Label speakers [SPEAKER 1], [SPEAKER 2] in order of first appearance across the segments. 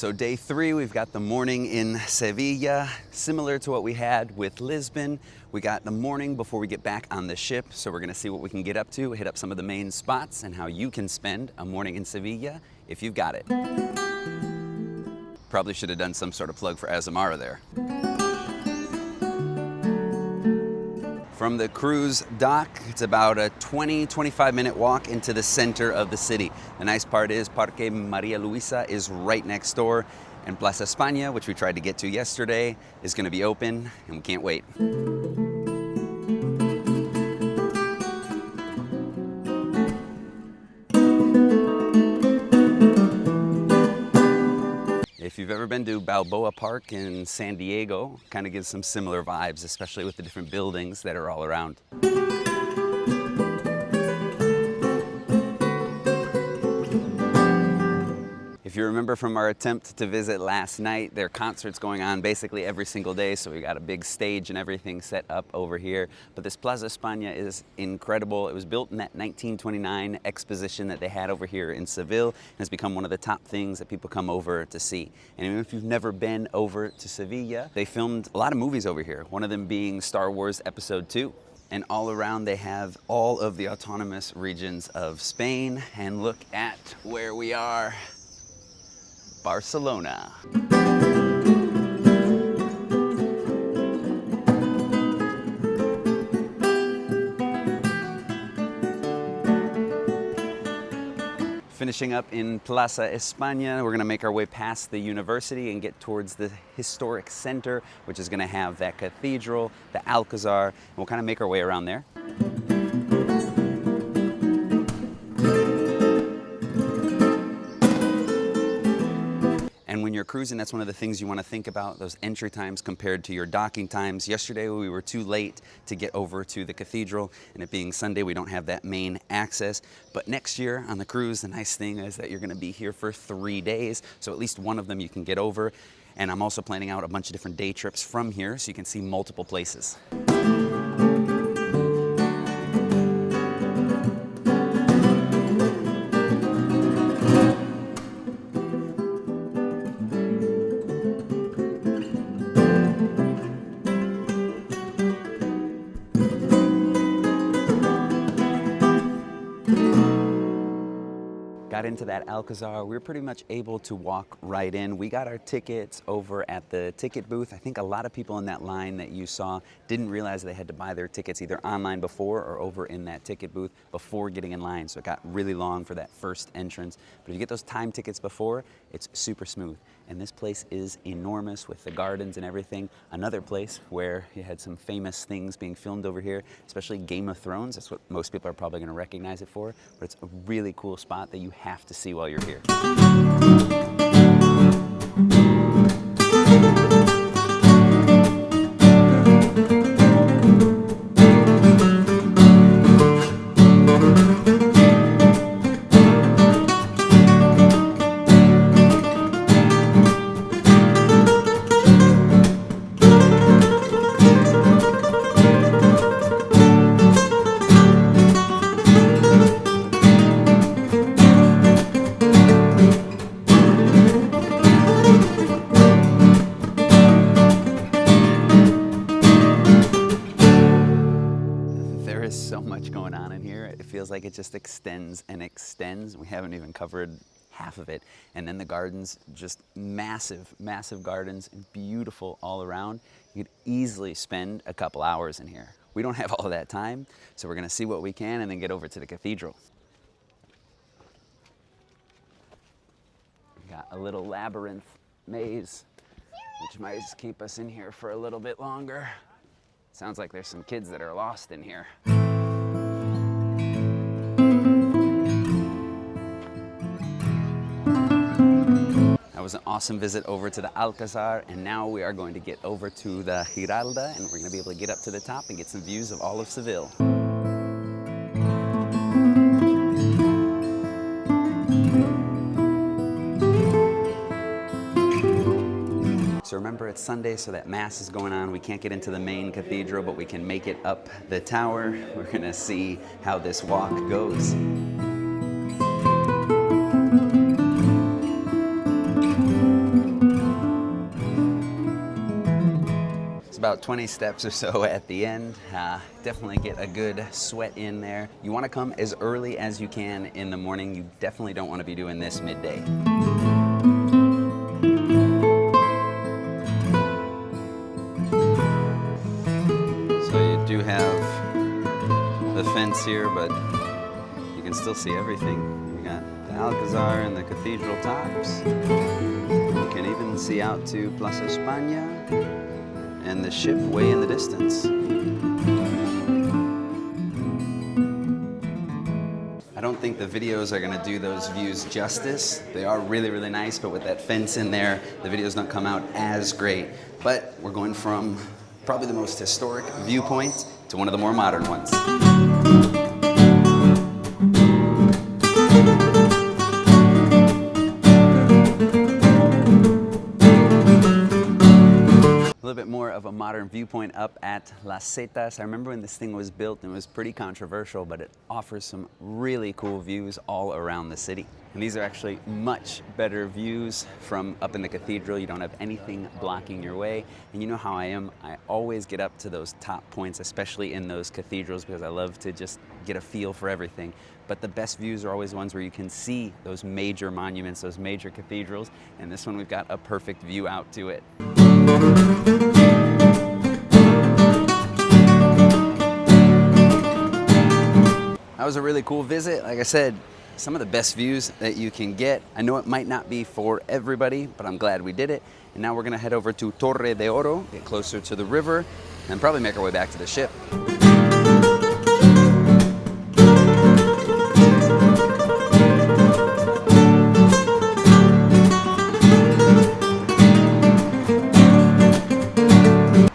[SPEAKER 1] So day 3, we've got the morning in Sevilla, similar to what we had with Lisbon. We got the morning before we get back on the ship, so we're gonna see what we can get up to, hit up some of the main spots, and how you can spend a morning in Sevilla if you've got it. Probably should have done some sort of plug for Azamara there. From the cruise dock, it's about a 20-25 minute walk into the center of the city. The nice part is Parque Maria Luisa is right next door, and Plaza España, which we tried to get to yesterday, is going to be open, and we can't wait. If you've ever been to Balboa Park in San Diego, kind of gives some similar vibes, especially with the different buildings that are all around. If you remember from our attempt to visit last night, there are concerts going on basically every single day, so we got a big stage and everything set up over here. But this Plaza España is incredible. It was built in that 1929 exposition that they had over here in Seville, and has become one of the top things that people come over to see. And even if you've never been over to Sevilla, they filmed a lot of movies over here, one of them being Star Wars Episode 2. And all around they have all of the autonomous regions of Spain. And look at where we are. Barcelona. Finishing up in Plaza España, we're going to make our way past the university and get towards the historic center, which is going to have that cathedral, the Alcazar, and we'll kind of make our way around there. And when you're cruising, that's one of the things you want to think about, those entry times compared to your docking times. Yesterday we were too late to get over to the cathedral, and it being Sunday, we don't have that main access. But next year on the cruise, the nice thing is that you're going to be here for 3 days, so at least one of them you can get over. And I'm also planning out a bunch of different day trips from here, so you can see multiple places. Got into that Alcazar, we were pretty much able to walk right in. We got our tickets over at the ticket booth. I think a lot of people in that line that you saw didn't realize they had to buy their tickets either online before or over in that ticket booth before getting in line. So it got really long for that first entrance. But if you get those time tickets before, it's super smooth. And this place is enormous with the gardens and everything. Another place where you had some famous things being filmed over here, especially Game of Thrones. That's what most people are probably going to recognize it for. But it's a really cool spot that you have to see while you're here. So much going on in here. It feels like it just extends and extends. We haven't even covered half of it. And then the gardens, just massive, massive gardens, beautiful all around. You could easily spend a couple hours in here. We don't have all that time, so we're going to see what we can and then get over to the cathedral. We got a little labyrinth maze, which might just keep us in here for a little bit longer. Sounds like there's some kids that are lost in here. That was an awesome visit over to the Alcazar, and now we are going to get over to the Giralda, and we're going to be able to get up to the top and get some views of all of Seville. So remember, it's Sunday, so that Mass is going on. We can't get into the main cathedral, but we can make it up the tower. We're gonna see how this walk goes. about 20 steps or so at the end. Definitely get a good sweat in there. You want to come as early as you can in the morning. You definitely don't want to be doing this midday. So you do have the fence here, but you can still see everything. We got the Alcazar and the cathedral tops. You can even see out to Plaza España and the ship way in the distance. I don't think the videos are gonna do those views justice. They are really, really nice, but with that fence in there, the videos don't come out as great. But we're going from probably the most historic viewpoint to one of the more modern ones. A little bit more of a modern viewpoint up at Las Setas. I remember when this thing was built and it was pretty controversial, but it offers some really cool views all around the city. And these are actually much better views from up in the cathedral. You don't have anything blocking your way. And you know how I am. I always get up to those top points, especially in those cathedrals, because I love to just get a feel for everything. But the best views are always ones where you can see those major monuments, those major cathedrals. And this one, we've got a perfect view out to it. That was a really cool visit. Like I said, some of the best views that you can get. I know it might not be for everybody, but I'm glad we did it. And now we're gonna head over to Torre de Oro, get closer to the river, and probably make our way back to the ship.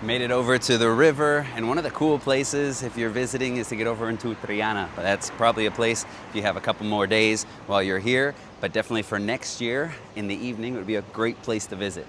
[SPEAKER 1] Made it over to the river, and one of the cool places if you're visiting is to get over into Triana. That's probably a place if you have a couple more days while you're here, but definitely for next year in the evening it would be a great place to visit.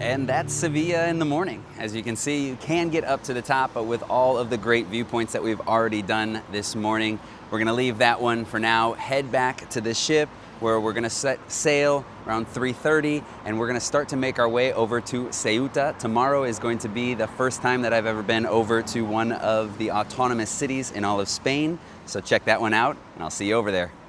[SPEAKER 1] And that's Sevilla in the morning. As you can see, you can get up to the top, but with all of the great viewpoints that we've already done this morning, we're gonna leave that one for now, head back to the ship where we're gonna set sail around 3:30, and we're gonna start to make our way over to Ceuta. Tomorrow is going to be the first time that I've ever been over to one of the autonomous cities in all of Spain. So check that one out, and I'll see you over there.